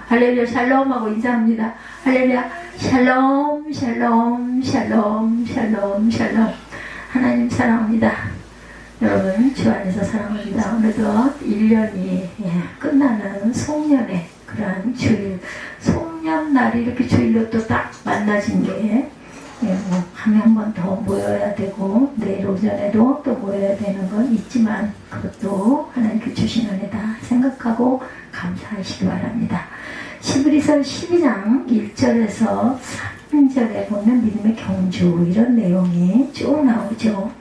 할렐루야 샬롬하고 인사합니다. 할렐루야 샬롬 샬롬 샬롬 샬롬 샬롬. 하나님 사랑합니다. 여러분 주 안에서 사랑합니다. 오늘도 1년이 끝나는 송년의 그러한 주일, 송년날이 이렇게 주일로 또 딱 만나진 게 밤에 한 번 더 모여야 되고 내일 오전에도 또 모여야 되는 건 있지만 그것도 하나님께 주신 은혜다 생각하고 감사하시기 바랍니다. 히브리서 12장 1절에서 3절에 보면 믿음의 경주 이런 내용이 쭉 나오죠.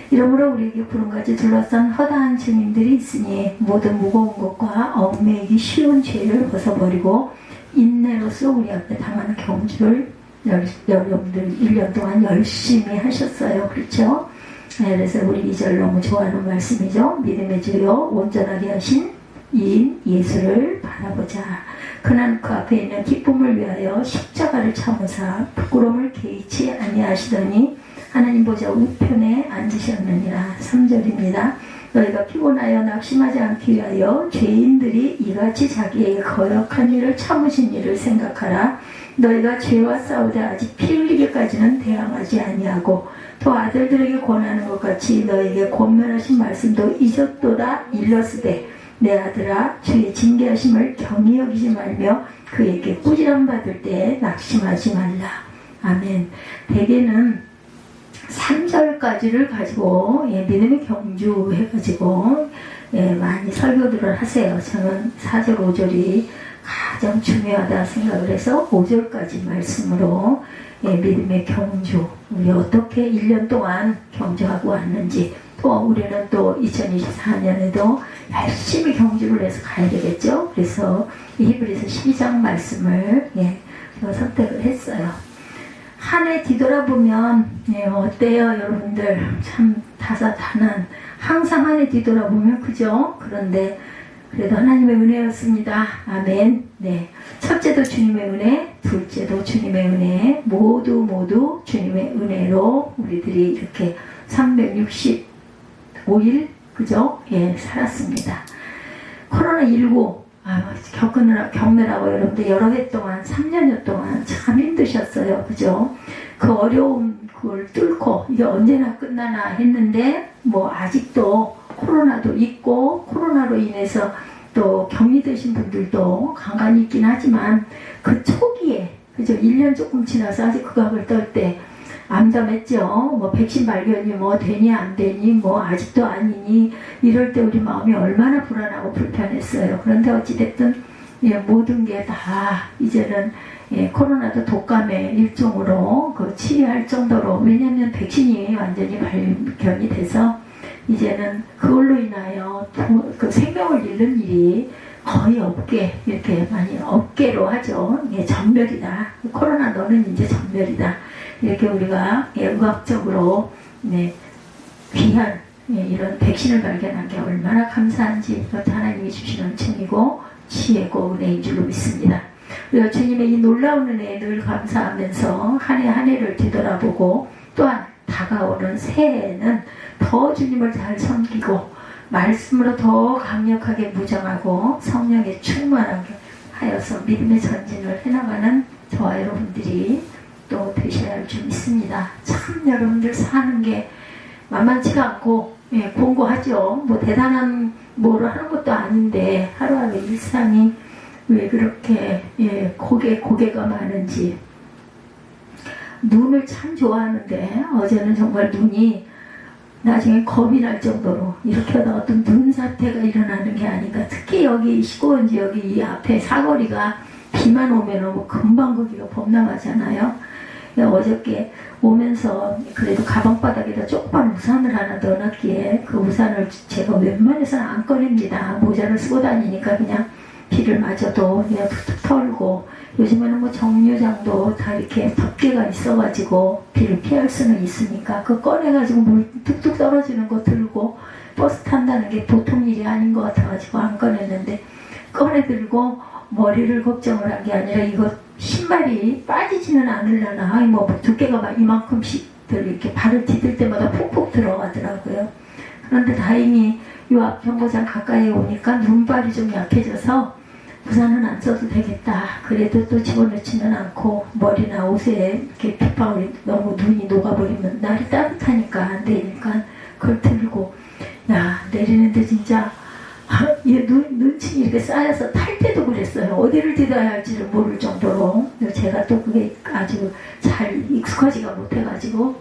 이러므로 우리에게 구름같이 둘러싼 허다한 주님들이 있으니 모든 무거운 것과 얽매이기 쉬운 죄를 벗어버리고 인내로서 우리 앞에 당하는 경주를 여러분들 1년 동안 열심히 하셨어요. 그렇죠? 네, 그래서 우리 2절 너무 좋아하는 말씀이죠. 믿음의 주요 온전하게 하신 이인 예수를 바라보자. 그는 그 앞에 있는 기쁨을 위하여 십자가를 참으사 부끄러움을 개의치 아니하시더니 하나님 보좌 우편에 앉으셨느니라. 3절입니다. 너희가 피곤하여 낙심하지 않기 위하여 죄인들이 이같이 자기에게 거역한 일을 참으신 일을 생각하라. 너희가 죄와 싸우되 아직 피 흘리기까지는 대항하지 아니하고 또 아들들에게 권하는 것 같이 너희에게 권면하신 말씀도 잊었도다. 일러스되 내 아들아 주의 징계하심을 경히 여기지 말며 그에게 꾸지람 받을 때 낙심하지 말라. 아멘. 대개는 3절까지를 가지고 믿음의 경주 해가지고 많이 설교들을 하세요. 저는 4절 5절이 가장 중요하다 생각을 해서 5절까지 말씀으로 믿음의 경주, 우리 어떻게 1년 동안 경주하고 왔는지, 또 우리는 또 2024년에도 열심히 경주를 해서 가야 되겠죠. 그래서 이 히브리서 12장 말씀을 선택을 했어요. 한 해 뒤돌아보면 어때요 여러분들? 참 다사다난, 항상 한 해 뒤돌아보면 그죠? 그런데 그래도 하나님의 은혜였습니다. 아멘. 네, 첫째도 주님의 은혜, 둘째도 주님의 은혜, 모두 주님의 은혜로 우리들이 이렇게 365일 그죠? 살았습니다. 코로나19 겪느라고 여러분들 여러 해 동안 3년여 동안 참 힘드셨어요. 그죠? 그 어려움 그걸 뚫고 이게 언제나 끝나나 했는데 아직도 코로나도 있고 코로나로 인해서 또 격리되신 분들도 간간히 있긴 하지만 그 초기에 그죠? 1년 조금 지나서 아직 그 각을 떨 때 암담했죠. 백신 발견이 되니 안 되니 아직도 아니니 이럴 때 우리 마음이 얼마나 불안하고 불편했어요. 그런데 어찌됐든 모든 게 다 이제는 코로나도 독감의 일종으로 치료할 정도로, 왜냐하면 백신이 완전히 발견이 돼서 이제는 그걸로 인하여 그 생명을 잃는 일이 거의 없게, 이렇게 많이 없게로 하죠. 전멸이다. 코로나 너는 이제 전멸이다. 이렇게 우리가 의학적으로 귀한 이런 백신을 발견한 게 얼마나 감사한지 그것도 하나님이 주시는 은총이고 지혜고 은혜인 줄로 믿습니다. 우리가 주님의 이 놀라운 은혜에 늘 감사하면서 한 해 한 해를 뒤돌아보고 또한 다가오는 새해에는 더 주님을 잘 섬기고 말씀으로 더 강력하게 무장하고 성령에 충만하게 하여서 믿음의 전진을 해나가는 저와 여러분들이 또 되셔야 할 줄 믿습니다. 참 여러분들 사는 게 만만치가 않고 공고하죠. 대단한 뭐를 하는 것도 아닌데 하루하루 일상이 왜 그렇게 고개가 많은지. 눈을 참 좋아하는데 어제는 정말 눈이 나중에 겁이 날 정도로 이렇게 하다가 어떤 눈 사태가 일어나는 게 아닌가. 특히 여기 시골인지 여기 이 앞에 사거리가 비만 오면 금방 거기가 범람하잖아요. 어저께 오면서 그래도 가방바닥에다 조그만 우산을 하나 넣어놨기에 그 우산을 제가 웬만해서는 안 꺼냅니다. 모자를 쓰고 다니니까 그냥 비를 맞아도 그냥 툭툭 털고, 요즘에는 정류장도 다 이렇게 덮개가 있어가지고 비를 피할 수는 있으니까 그 꺼내가지고 물 뚝뚝 떨어지는 거 들고 버스 탄다는 게 보통 일이 아닌 것 같아가지고 안 꺼냈는데, 꺼내 들고 머리를 걱정을 한 게 아니라 이거 신발이 빠지지는 않으려나, 두께가 막 이만큼씩 이렇게 발을 디딜 때마다 푹푹 들어가더라고요. 그런데 다행히 요 앞 정거장 가까이 오니까 눈발이 좀 약해져서 우산은 안 써도 되겠다. 그래도 또 집어넣지는 않고 머리나 옷에 이렇게 빗방울이 너무 눈이 녹아버리면 날이 따뜻하니까 안 되니까 그걸 들고 야 내리는데 진짜 눈층이 이렇게 쌓여서 탈 때도 그랬어요. 어디를 딛어야 할지를 모를 정도로. 제가 또 그게 아주 잘 익숙하지가 못해가지고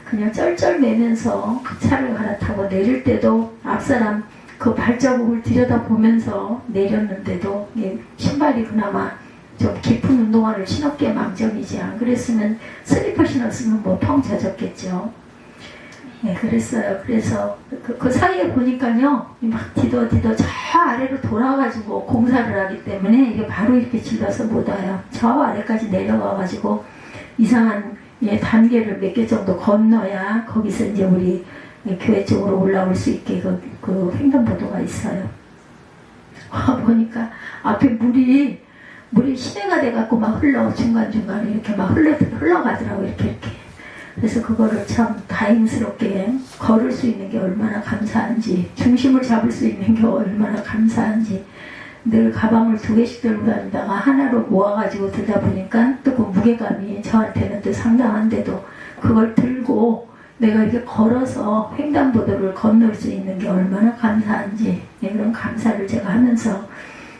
그냥 쩔쩔매면서 그 차를 갈아타고 내릴 때도 앞사람 그 발자국을 들여다보면서 내렸는데도 신발이 그나마 좀 깊은 운동화를 신었기에 망정이지, 안 그랬으면 슬리퍼 신었으면 뭐 펑 젖었겠죠. 네, 그랬어요. 그래서 그 사이에 보니까요, 막 디뎌 저 아래로 돌아가지고 공사를 하기 때문에 이게 바로 이렇게 질러서 못 와요. 저 아래까지 내려가가지고 이상한 단계를 몇 개 정도 건너야 거기서 이제 우리 교회 쪽으로 올라올 수 있게 그 횡단보도가 있어요. 보니까 앞에 물이 시내가 돼갖고 막 중간중간에 이렇게 막 흘러가더라고, 이렇게. 그래서 그거를 참 다행스럽게 걸을 수 있는 게 얼마나 감사한지, 중심을 잡을 수 있는 게 얼마나 감사한지, 늘 가방을 2개씩 들고 다니다가 하나로 모아가지고 들다 보니까 또 그 무게감이 저한테는 또 상당한데도 그걸 들고 내가 이렇게 걸어서 횡단보도를 건널 수 있는 게 얼마나 감사한지, 그런 감사를 제가 하면서,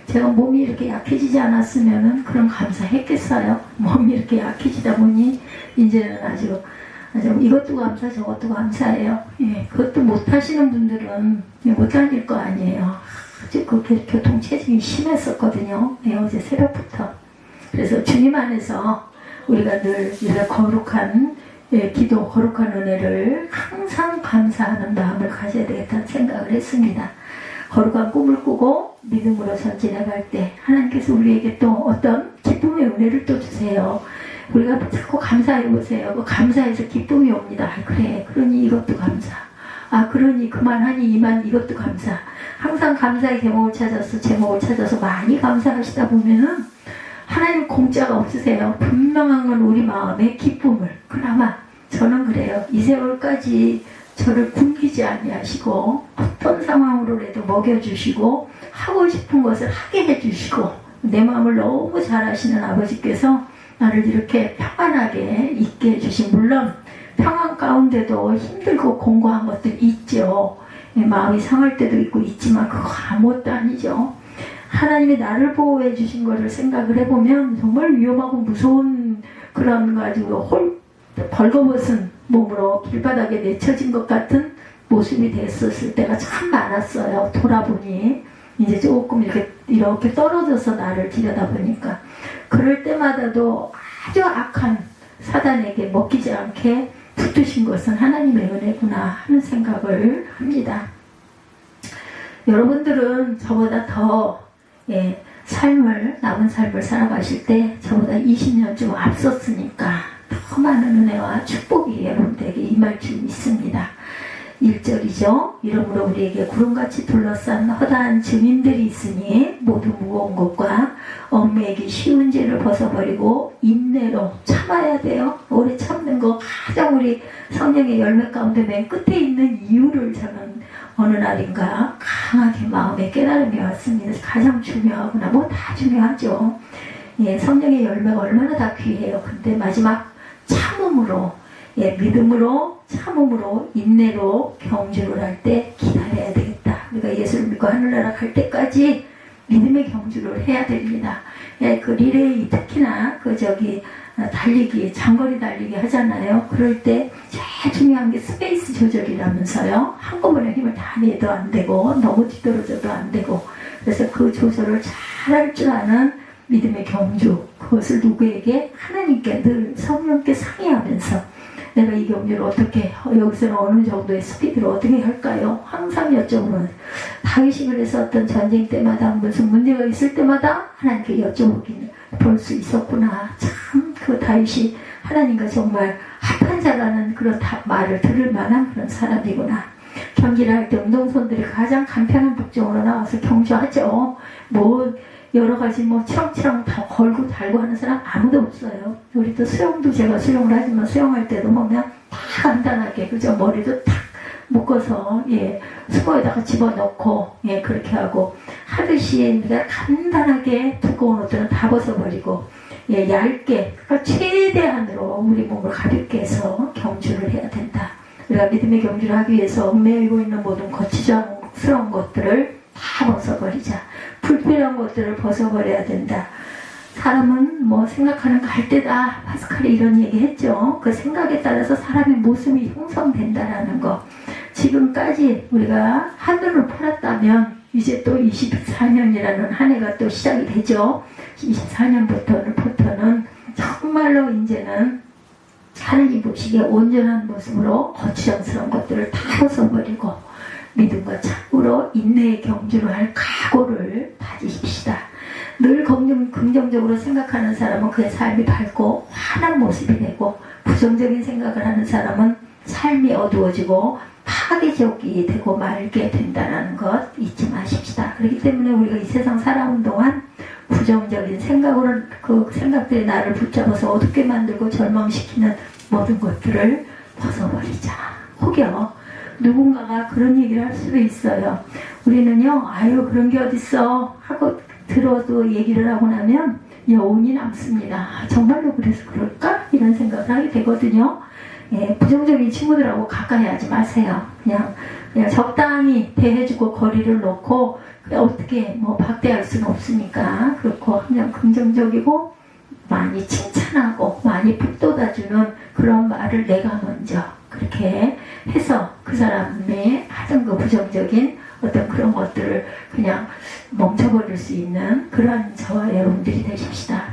제가 몸이 이렇게 약해지지 않았으면은 그런 감사했겠어요. 몸이 이렇게 약해지다 보니 이제는 아주 이것도 감사 저것도 감사해요. 그것도 못하시는 분들은 못 다닐 거 아니에요. 아주 그렇게 교통체증이 심했었거든요. 어제 새벽부터. 그래서 주님 안에서 우리가 늘 이런 거룩한 기도, 거룩한 은혜를 항상 감사하는 마음을 가져야 되겠다는 생각을 했습니다. 거룩한 꿈을 꾸고 믿음으로 전진해 갈 때 하나님께서 우리에게 또 어떤 기쁨의 은혜를 또 주세요. 우리가 자꾸 감사해 보세요. 그 감사해서 기쁨이 옵니다. 그래, 그러니 이것도 감사. 그러니 그만하니 이것도 감사. 항상 감사의 제목을 찾아서 많이 감사하시다 보면은 하나님 공짜가 없으세요. 분명한 건 우리 마음의 기쁨을. 그나마 저는 그래요. 이 세월까지 저를 굶기지 아니하시고 어떤 상황으로라도 먹여주시고 하고 싶은 것을 하게 해주시고 내 마음을 너무 잘 아시는 아버지께서 나를 이렇게 평안하게 있게 해주신, 물론 평안 가운데도 힘들고 공고한 것들 있죠. 마음이 상할 때도 있고 있지만 그거 아무것도 아니죠. 하나님이 나를 보호해 주신 것을 생각을 해보면 정말 위험하고 무서운 그런 가지고 벌거벗은 몸으로 길바닥에 내쳐진 것 같은 모습이 됐었을 때가 참 많았어요. 돌아보니 이제 조금 이렇게 떨어져서 나를 들여다보니까, 그럴 때마다도 아주 악한 사단에게 먹히지 않게 붙드신 것은 하나님의 은혜구나 하는 생각을 합니다. 여러분들은 저보다 더 남은 삶을 살아가실 때 저보다 20년 좀 앞섰으니까 더 많은 은혜와 축복이 여러분들에게 임할 줄 믿습니다. 1절이죠. 이러므로 우리에게 구름같이 둘러싼 허다한 증인들이 있으니 모두 무거운 것과 얽매이기 쉬운 죄를 벗어버리고 인내로 참아야 돼요. 오래 참는 거 가장 우리 성령의 열매 가운데 맨 끝에 있는 이유를 저는 어느 날인가 강하게 마음에 깨달음이 왔습니다. 가장 중요하구나. 뭐 다 중요하죠. 성령의 열매가 얼마나 다 귀해요. 근데 마지막 참음으로, 믿음으로, 참음으로, 인내로 경주를 할 때 기다려야 되겠다. 우리가 예수를 믿고 하늘나라 갈 때까지 믿음의 경주를 해야 됩니다. 그 리레이, 특히나 달리기, 장거리 달리기 하잖아요. 그럴 때 제일 중요한 게 스페이스 조절이라면서요. 한꺼번에 힘을 다 내도 안 되고 너무 뒤떨어져도 안 되고, 그래서 그 조절을 잘 할 줄 아는 믿음의 경주, 그것을 누구에게? 하나님께 늘 성령께 상의하면서 내가 이 경주를 어떻게, 여기서는 어느 정도의 스피드로 어떻게 할까요? 항상 여쭤보는, 다윗이 그래서 어떤 전쟁 때마다 무슨 문제가 있을 때마다 하나님께 여쭤보기는 볼 수 있었구나. 참 그 다윗이 하나님과 정말 합한 자라는 그런 말을 들을 만한 그런 사람이구나. 경기를 할 때 운동선들이 가장 간편한 복종으로 나와서 경주하죠. 뭐 여러 가지 치렁치렁 다 걸고 달고 하는 사람 아무도 없어요. 우리 또 수영도 제가 수영을 하지만 수영할 때도 그냥 다 간단하게, 그죠? 머리도 탁 묶어서 수거에다가 집어넣고 그렇게 하고 하듯이 우리가 간단하게 두꺼운 옷들은 다 벗어버리고 얇게 그러니까 최대한으로 우리 몸을 가볍게 해서 경주를 해야 된다. 우리가 믿음의 경주를 하기 위해서 얽매이고 있는 모든 거치장스러운 것들을 다 벗어버리자. 불필요한 것들을 벗어버려야 된다. 사람은 뭐 생각하는 갈대다. 파스칼이 이런 얘기 했죠. 그 생각에 따라서 사람의 모습이 형성된다라는 거. 지금까지 우리가 하늘을 팔았다면 이제 또 24년이라는 한 해가 또 시작이 되죠. 24년부터는 정말로 이제는 하느님 보시기에 온전한 모습으로 거추장스러운 것들을 다 벗어버리고 믿음과 참으로 인내의 경주를 할 각오를 다지십시다. 늘 긍정적으로 생각하는 사람은 그의 삶이 밝고 환한 모습이 되고 부정적인 생각을 하는 사람은 삶이 어두워지고 파괴적이 되고 말게 된다는 것 잊지 마십시다. 그렇기 때문에 우리가 이 세상 살아온 동안 부정적인 생각으로 그 생각들이 나를 붙잡아서 어둡게 만들고 절망시키는 모든 것들을 벗어버리자. 혹여 누군가가 그런 얘기를 할 수도 있어요. 우리는요, 아유 그런 게 어딨어 하고 들어도 얘기를 하고 나면 여운이 남습니다. 정말로 그래서 그럴까? 이런 생각을 하게 되거든요. 부정적인 친구들하고 가까이 하지 마세요. 그냥 적당히 대해주고 거리를 놓고 어떻게 뭐 박대할 수는 없으니까 그렇고 그냥 긍정적이고 많이 칭찬하고 많이 북돋아주는 그런 말을 내가 먼저 그렇게 해서 그 사람의 하던 그 부정적인 어떤 그런 것들을 그냥 멈춰버릴 수 있는 그런 저와 여러분들이 되십시다.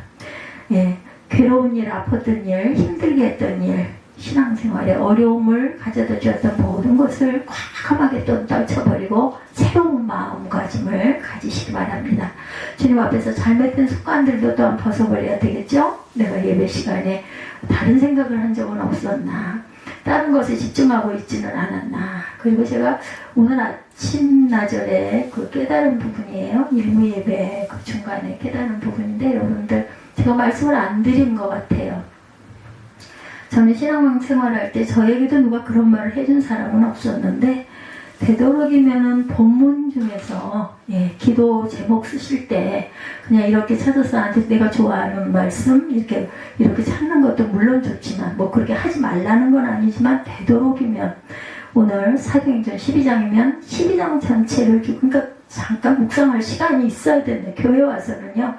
괴로운 일, 아팠던 일, 힘들게 했던 일, 신앙생활에 어려움을 가져다 주었던 모든 것을 과감하게 또 떨쳐버리고 새로운 마음가짐을 가지시기 바랍니다. 주님 앞에서 잘못된 습관들도 또한 벗어버려야 되겠죠? 내가 예배 시간에 다른 생각을 한 적은 없었나? 다른 것에 집중하고 있지는 않았나? 그리고 제가 오늘 아침 나절에 그 깨달은 부분이에요. 일부 예배 그 중간에 깨달은 부분인데 여러분들 제가 말씀을 안 드린 것 같아요. 저는 신앙생활할 때 저에게도 누가 그런 말을 해준 사람은 없었는데 되도록이면은 본문 중에서 기도 제목 쓰실 때 그냥 이렇게 찾아서 나한테 내가 좋아하는 말씀 이렇게 찾는 것도 물론 좋지만 뭐 그렇게 하지 말라는 건 아니지만 되도록이면 오늘 사도행전 12장이면 12장 전체를 그러니까 잠깐 묵상할 시간이 있어야 되는데 교회 와서는요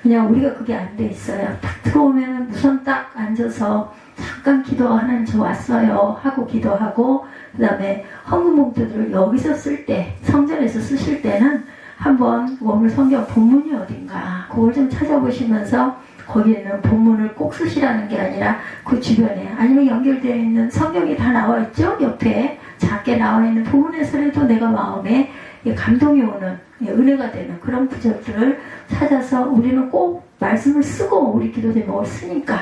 그냥 우리가 그게 안 돼 있어요. 딱 들어오면 우선 딱 앉아서 잠깐 기도하는 저 왔어요 하고 기도하고 그 다음에 헌금 봉투들을 여기서 쓸 때 성전에서 쓰실 때는 한번 오늘 성경 본문이 어딘가 그걸 좀 찾아보시면서 거기에는 본문을 꼭 쓰시라는 게 아니라 그 주변에 아니면 연결되어 있는 성경이 다 나와 있죠. 옆에 작게 나와 있는 부분에서라도 내가 마음에 감동이 오는 은혜가 되는 그런 구절들을 찾아서 우리는 꼭 말씀을 쓰고 우리 기도 제목을 쓰니까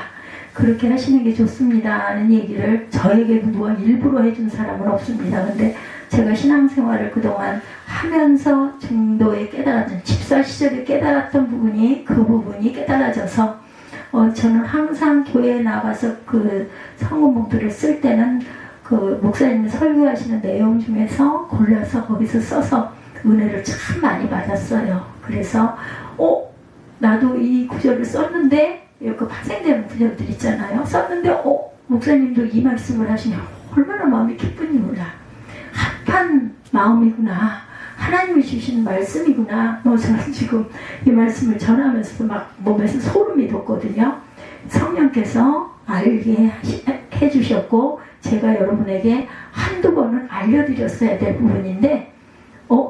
그렇게 하시는 게 좋습니다 하는 얘기를 저에게 누가 일부러 해준 사람은 없습니다. 근데 제가 신앙생활을 그동안 하면서 정도에 깨달았던 집사 시절에 깨달았던 부분이 그 부분이 깨달아져서 저는 항상 교회에 나가서 그 성금봉투를 쓸 때는 그 목사님이 설교하시는 내용 중에서 골라서 거기서 써서 은혜를 참 많이 받았어요. 그래서 나도 이 구절을 썼는데 이렇게 파생되는 구절들 있잖아요. 썼는데 목사님도 이 말씀을 하시면 얼마나 마음이 기쁜지 몰라. 합한 마음이구나. 하나님이 주신 말씀이구나. 저는 지금 이 말씀을 전하면서도 막 몸에서 소름이 돋거든요. 성령께서 알게 해주셨고 제가 여러분에게 한두 번은 알려드렸어야 될 부분인데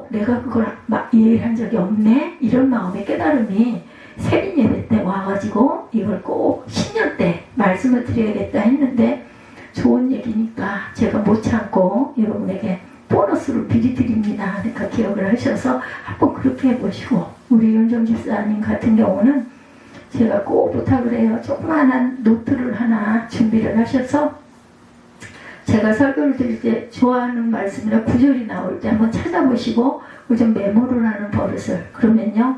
내가 그걸 막 이해한 적이 없네. 이런 마음의 깨달음이 세빈 예배 때 와가지고 이걸 꼭 신년 때 말씀을 드려야겠다 했는데 좋은 얘기니까 제가 못 참고 여러분에게 보너스를 미리 드립니다. 그러니까 기억을 하셔서 한번 그렇게 해보시고 우리 윤정 집사님 같은 경우는 제가 꼭 부탁을 해요. 조그만한 노트를 하나 준비를 하셔서 제가 설교를 드릴 때 좋아하는 말씀이나 구절이 나올 때 한번 찾아보시고 좀 메모를 하는 버릇을 그러면요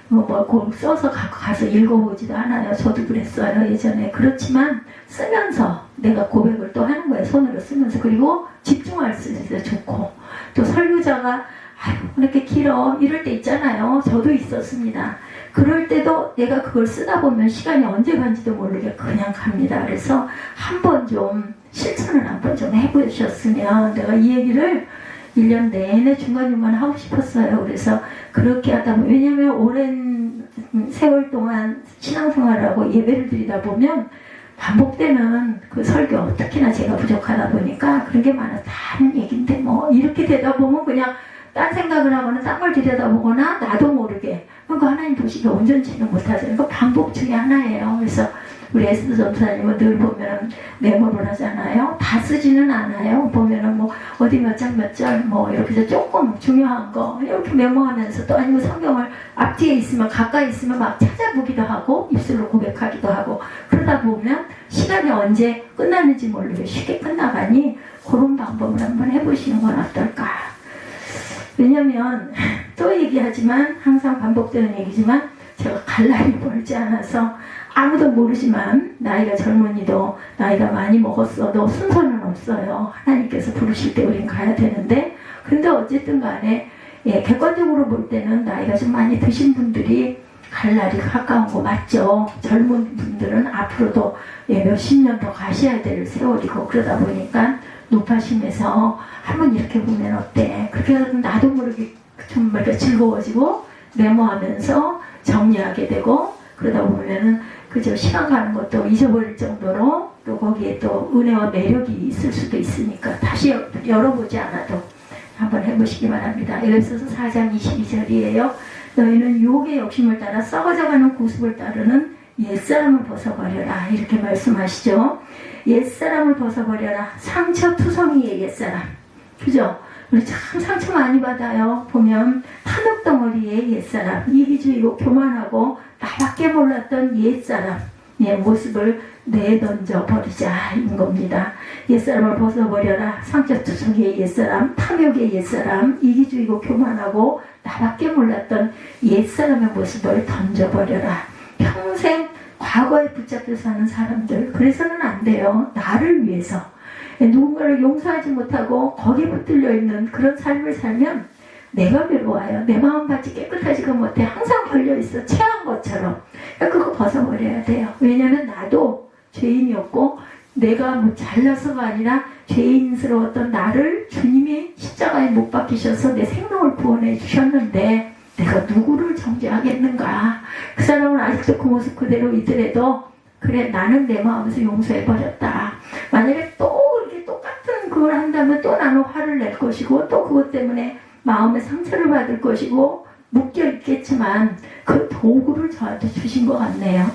꼭 써서 갖고 가서 읽어보지도 않아요. 저도 그랬어요 예전에. 그렇지만 쓰면서 내가 고백을 또 하는 거예요. 손으로 쓰면서. 그리고 집중할 수 있어서 좋고, 또 설교자가 아유 이렇게 길어 이럴 때 있잖아요. 저도 있었습니다. 그럴 때도 내가 그걸 쓰다 보면 시간이 언제 간지도 모르게 그냥 갑니다. 그래서 한번 좀 실천을 한번 좀 해보셨으면, 내가 이 얘기를 1년 내내 중간중간 하고 싶었어요. 그래서 그렇게 하다 보면, 왜냐면 오랜 세월 동안 신앙생활하고 예배를 드리다 보면 반복되는 그 설교, 특히나 제가 부족하다 보니까 그런 게 많아서 다 하는 얘기인데, 뭐 이렇게 되다 보면 그냥 딴 생각을 하거나 딴 걸 들여다보거나 나도 모르게, 그러니까 하나님 보시기에 온전치는 못하죠. 이거 반복 중에 하나예요. 그래서 우리 에스더 전사님은 늘 보면 메모를 하잖아요. 다 쓰지는 않아요. 보면은 뭐 어디 몇 장 몇 절 뭐 이렇게 해서 조금 중요한 거 이렇게 메모하면서, 또 아니면 성경을 앞뒤에 있으면 가까이 있으면 막 찾아보기도 하고 입술로 고백하기도 하고, 그러다 보면 시간이 언제 끝나는지 모르게 쉽게 끝나가니 그런 방법을 한번 해보시는 건 어떨까. 왜냐면 또 얘기하지만 항상 반복되는 얘기지만, 제가 갈 날이 멀지 않아서 아무도 모르지만 나이가 젊은이도 나이가 많이 먹었어도 순서는 없어요. 하나님께서 부르실 때 우린 가야 되는데, 근데 어쨌든 간에 객관적으로 볼 때는 나이가 좀 많이 드신 분들이 갈 날이 가까운 거 맞죠. 젊은 분들은 앞으로도 몇십 년 더 가셔야 될 세월이고, 그러다 보니까 높아심에서 한번 이렇게 보면 어때? 그렇게 해서 나도 모르게 좀 즐거워지고 메모하면서 정리하게 되고, 그러다 보면은 그저 시간 가는 것도 잊어버릴 정도로, 또 거기에 또 은혜와 매력이 있을 수도 있으니까 다시 열어보지 않아도 한번 해보시기 바랍니다. 에베소서 4장 22절이에요. 너희는 유혹의 욕심을 따라 썩어져가는 구습을 따르는 옛사람을 벗어버려라, 이렇게 말씀하시죠. 옛사람을 벗어버려라. 상처투성이의 옛사람, 그죠? 우리 참 상처 많이 받아요. 보면 탐욕덩어리의 옛사람, 이기주의고 교만하고 나밖에 몰랐던 옛사람 모습을 내던져 버리자인 겁니다. 옛사람을 벗어버려라. 상처투성이의 옛사람, 탐욕의 옛사람, 이기주의고 교만하고 나밖에 몰랐던 옛사람의 모습을 던져버려라. 평생 과거에 붙잡혀 사는 사람들, 그래서는 안 돼요. 나를 위해서 누군가를 용서하지 못하고 거기에 붙들려 있는 그런 삶을 살면 내가 괴로워요. 내 마음밭이 깨끗하지가 못해. 항상 걸려있어. 체한 것처럼. 그거 벗어버려야 돼요. 왜냐하면 나도 죄인이었고, 내가 뭐 잘나서가 아니라 죄인스러웠던 나를 주님이 십자가에 못 박히셔서 내 생명을 구원해 주셨는데, 내가 누구를 정죄하겠는가. 그 사람은 아직도 그 모습 그대로 있더라도, 그래 나는 내 마음에서 용서해버렸다. 만약에 또 이렇게 똑같은 그걸 한다면 또 나는 화를 낼 것이고, 또 그것 때문에 마음의 상처를 받을 것이고 묶여있겠지만, 그 도구를 저한테 주신 것 같네요.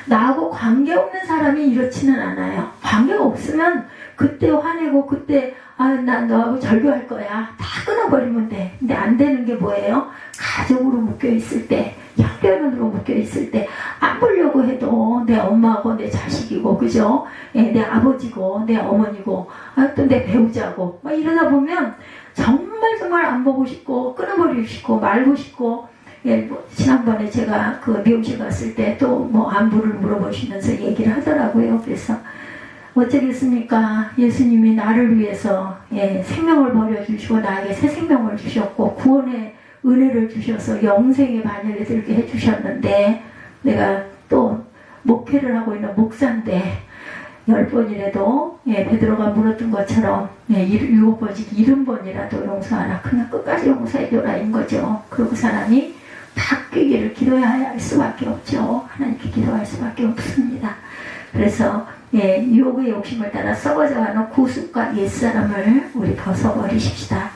나하고 관계없는 사람이 이렇지는 않아요. 관계가 없으면 그때 화내고 그때 난 너하고 절교할 거야 다 끊어버리면 돼. 근데 안 되는 게 뭐예요? 가족으로 묶여있을 때, 혈연으로 묶여있을 때, 안 보려고 해도 내 엄마고 내 자식이고, 그죠? 내 아버지고 내 어머니고 또 내 배우자고 막 이러다 보면 정말 안 보고 싶고 끊어버리고 싶고 말고 싶고. 뭐 지난번에 제가 그 미용실 갔을 때 또 뭐 안부를 물어보시면서 얘기를 하더라고요. 그래서 어쩌겠습니까? 예수님이 나를 위해서 생명을 버려주시고 나에게 새 생명을 주셨고 구원의 은혜를 주셔서 영생의 반열에 들게 해주셨는데, 내가 또 목회를 하고 있는 목사인데 10번이라도 베드로가 물었던 것처럼 7번씩 70번이라도 용서하라. 그냥 끝까지 용서해줘라인 거죠. 그리고 사람이 바뀌기를 기도해야 할 수밖에 없죠. 하나님께 기도할 수밖에 없습니다. 그래서 유혹의 욕심을 따라 썩어져가는 구습과 옛사람을 우리 벗어버리십시다.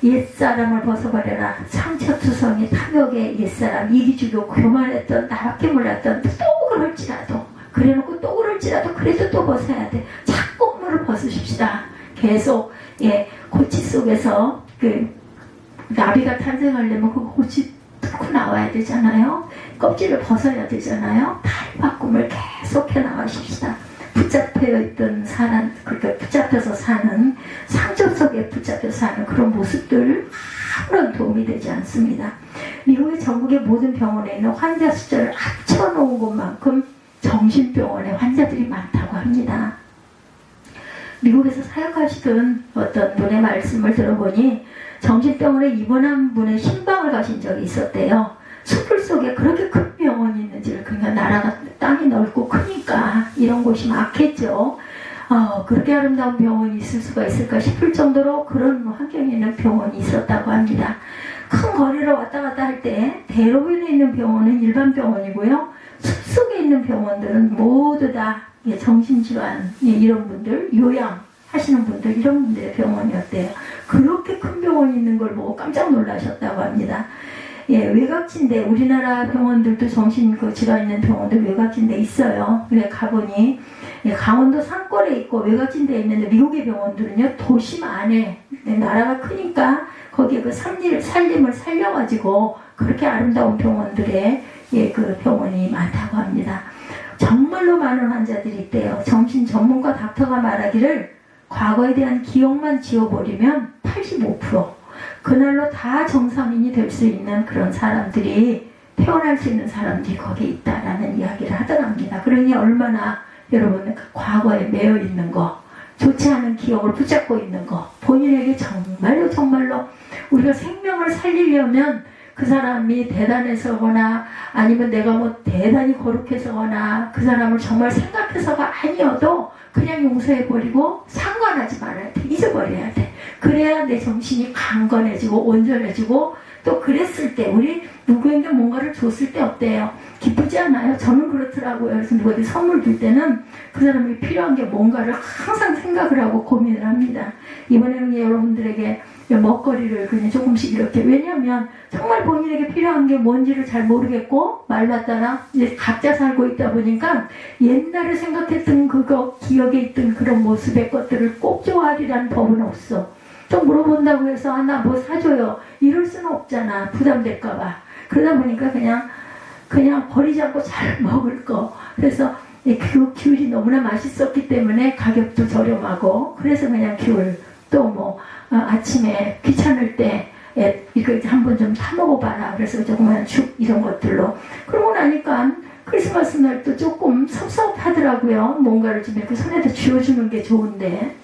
옛사람을 벗어버려라. 상처투성이 탐욕의 옛사람, 이기주의고 교만했던 나밖에 몰랐던 또 그럴지라도, 그래놓고 또 그럴지라도 그래도 또 벗어야 돼. 자꾸 그물을 벗으십시다. 계속 고치 속에서 그 나비가 탄생하려면 그 고치 뚫고 나와야 되잖아요. 껍질을 벗어야 되잖아요. 탈바꿈을 계속해 나가십시다. 붙잡혀 있던 사람, 그러니까 붙잡혀서 사는, 상처 속에 붙잡혀 사는 그런 모습들 아무런 도움이 되지 않습니다. 미국의 전국의 모든 병원에 있는 환자 숫자를 합쳐놓은 것만큼 정신병원에 환자들이 많다고 합니다. 미국에서 사역하시던 어떤 분의 말씀을 들어보니 정신병원에 입원한 분의 신방을 가신 적이 있었대요. 숲을 속에 그렇게 큰 병원이 있는지를, 그러니까 나라가 땅이 넓고 크니까 이런 곳이 많겠죠. 그렇게 아름다운 병원이 있을 수가 있을까 싶을 정도로 그런 환경에 있는 병원이 있었다고 합니다. 큰 거리를 왔다 갔다 할 때 대로변에 있는 병원은 일반 병원이고요. 숲속에 있는 병원들은 모두 다 정신질환 이런 분들, 요양 하시는 분들, 이런 분들의 병원이었대요. 그렇게 큰 병원이 있는 걸 보고 깜짝 놀라셨다고 합니다. 외곽진대, 우리나라 병원들도 정신 질환 있는 병원들 외곽진대 있어요. 그래 가보니 강원도 산골에 있고 외곽진대에 있는데, 미국의 병원들은요 도심 안에, 나라가 크니까 거기에 그 산림을 살려가지고 그렇게 아름다운 병원들에 그 병원이 많다고 합니다. 정말로 많은 환자들이 있대요. 정신 전문가 닥터가 말하기를 과거에 대한 기억만 지워버리면 85%, 그날로 다 정상인이 될 수 있는 그런 사람들이, 태어날 수 있는 사람들이 거기에 있다라는 이야기를 하더랍니다. 그러니 얼마나 여러분 과거에 매여 있는 거, 좋지 않은 기억을 붙잡고 있는 거, 본인에게 정말로 우리가 생명을 살리려면 그 사람이 대단해서거나 아니면 내가 뭐 대단히 거룩해서거나 그 사람을 정말 생각해서가 아니어도 그냥 용서해버리고 상관하지 말아야 돼. 잊어버려야 돼. 그래야 내 정신이 강건해지고 온전해지고, 또 그랬을 때 우리 누구에게 뭔가를 줬을 때 어때요? 기쁘지 않아요? 저는 그렇더라고요. 그래서 누구에게 선물 줄 때는 그 사람이 필요한 게 뭔가를 항상 생각을 하고 고민을 합니다. 이번에는 여러분들에게 먹거리를 그냥 조금씩 이렇게, 왜냐하면 정말 본인에게 필요한 게 뭔지를 잘 모르겠고 말받다나 이제 각자 살고 있다 보니까 옛날에 생각했던 그거, 기억에 있던 그런 모습의 것들을 꼭 좋아하리라는 법은 없어. 좀 물어본다고 해서 나 뭐 사줘요 이럴 수는 없잖아. 부담될까봐. 그러다 보니까 그냥 버리지 않고 잘 먹을 거. 그래서 그 귤이 너무나 맛있었기 때문에 가격도 저렴하고, 그래서 그냥 귤, 또 뭐 아침에 귀찮을 때 이거 한번 좀 타먹어봐라. 그래서 조그만 죽 이런 것들로. 그러고 나니까 크리스마스 날 또 조금 섭섭하더라고요. 뭔가를 좀 이렇게 손에다 쥐어주는 게 좋은데,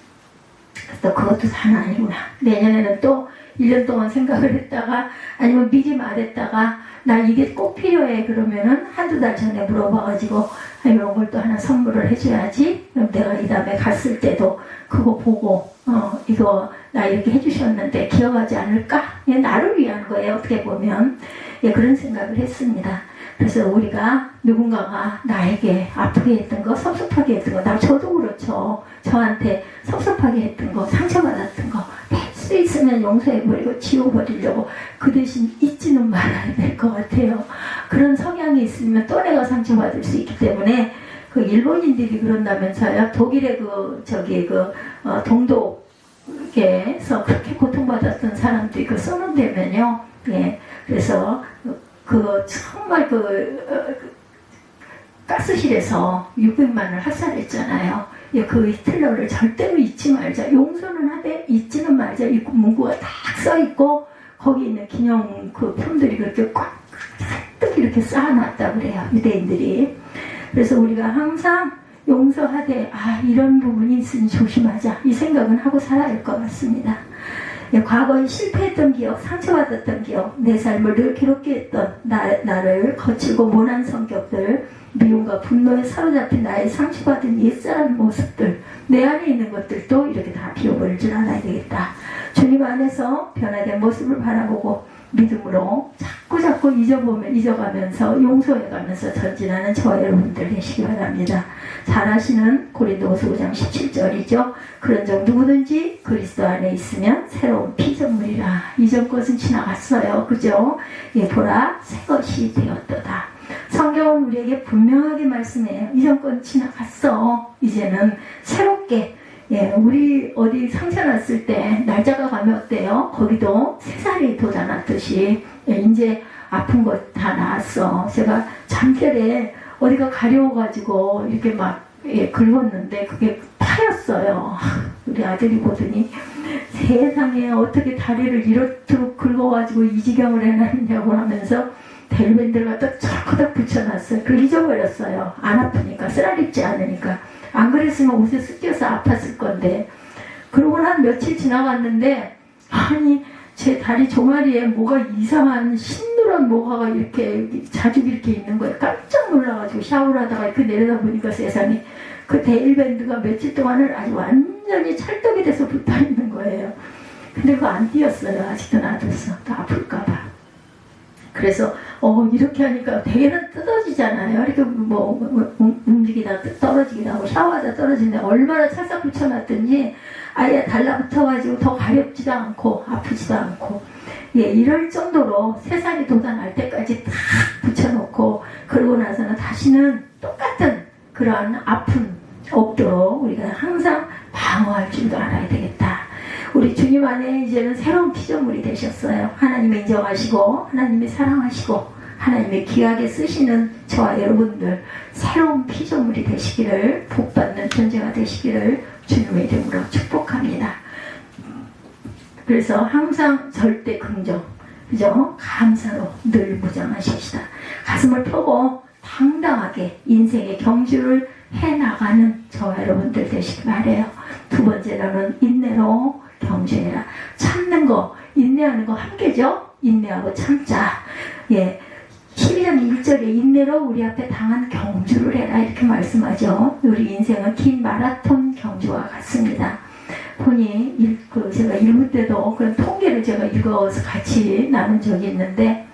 또 그것도 다는 아니구나. 내년에는 또 1년 동안 생각을 했다가, 아니면 미리 말했다가 나 이게 꼭 필요해 그러면은 한두 달 전에 물어봐가지고 이런 걸 또 하나 선물을 해줘야지. 그럼 내가 이 다음에 갔을 때도 그거 보고 이거 나 이렇게 해주셨는데 기억하지 않을까? 나를 위한 거예요. 어떻게 보면 그런 생각을 했습니다. 그래서 우리가 누군가가 나에게 아프게 했던 거, 섭섭하게 했던 거, 저도 그렇죠. 저한테 섭섭하게 했던 거, 상처받았던 거, 할 수 있으면 용서해버리고 지워버리려고 그 대신 잊지는 말아야 될 것 같아요. 그런 성향이 있으면 또 내가 상처받을 수 있기 때문에, 그 일본인들이 그런다면서요. 독일의 동독에서 그렇게 고통받았던 사람들이 쏘는데면요. 그래서 정말 가스실에서 600만을 학살했잖아요. 그 히틀러를 절대로 잊지 말자. 용서는 하되 잊지는 말자. 이 문구가 딱 써있고, 거기 있는 기념 품들이 그렇게 꽉 잔뜩 이렇게 쌓아놨다고 그래요. 유대인들이. 그래서 우리가 항상 용서하되, 이런 부분이 있으니 조심하자. 이 생각은 하고 살아야 할 것 같습니다. 과거에 실패했던 기억, 상처받았던 기억, 내 삶을 늘 괴롭게 했던 나를 거칠고 모난 성격들, 미움과 분노에 사로잡힌 나의 상처받은 옛사람 모습들, 내 안에 있는 것들도 이렇게 다 비워버릴 줄 알아야 되겠다. 주님 안에서 변화된 모습을 바라보고 믿음으로 자꾸 잊어가면서 용서해가면서 전진하는 저와 여러분들 되시기 바랍니다. 잘 아시는 고린도후서 5장 17절이죠. 그런즉 누구든지 그리스도 안에 있으면 새로운 피조물이라. 이전 것은 지나갔어요. 그죠? 보라 새 것이 되었도다. 성경은 우리에게 분명하게 말씀해요. 이전 건 지나갔어. 이제는 새롭게. 우리 어디 상처 났을 때 날짜가 가면 어때요? 거기도 새살이 돋아났듯이 이제 아픈 것 다 나았어. 제가 잠결에 어디가 가려워가지고 이렇게 막 긁었는데 그게 파였어요. 우리 아들이 보더니 세상에 어떻게 다리를 이렇게 긁어가지고 이 지경을 해놨냐고 하면서 벨밴드를 갖다 철커덕 붙여놨어요. 그걸 잊어버렸어요. 안 아프니까, 쓰라립지 않으니까. 안 그랬으면 옷에 습겨서 아팠을 건데. 그러고 한 며칠 지나갔는데 아니 제 다리 종아리에 뭐가 이상한 흰노란 뭐가가 이렇게 자주 이렇게 있는 거예요. 깜짝 놀라가지고 샤워를 하다가 이렇게 내려다보니까 세상에 그 데일밴드가 며칠 동안을 아주 완전히 찰떡이 돼서 붙어있는 거예요. 근데 그거 안 띄었어요. 아직도 놔뒀어. 또 아플까봐. 그래서 이렇게 하니까 대개는 뜯어지잖아요. 이렇게 움직이다 떨어지기도 하고 샤워하다 떨어지는데 얼마나 찰싹 붙여놨든지 아예 달라붙어가지고 더 가렵지도 않고 아프지도 않고 이럴 정도로 세상이 돋아날 때까지 딱 붙여놓고 그러고 나서는 다시는 똑같은 그러한 아픔 없도록 우리가 항상 방어할 줄도 알아야 되겠다. 우리 주님 안에 이제는 새로운 피조물이 되셨어요. 하나님의 인정하시고 하나님의 사랑하시고 하나님의 귀하게 쓰시는 저와 여러분들 새로운 피조물이 되시기를 복받는 존재가 되시기를 주님의 이름으로 축복합니다. 그래서 항상 절대 긍정, 그죠? 감사로 늘 무장하십시다. 가슴을 펴고 당당하게 인생의 경주를 해나가는 저와 여러분들 되시기 바라요. 두 번째로는 인내로 경주해라. 참는 거, 인내하는 거 함께죠? 인내하고 참자. 12장 1절에 인내로 우리 앞에 당한 경주를 해라 이렇게 말씀하죠. 우리 인생은 긴 마라톤 경주와 같습니다. 보니 제가 읽을 때도 그런 통계를 제가 읽어서 같이 나눈 적이 있는데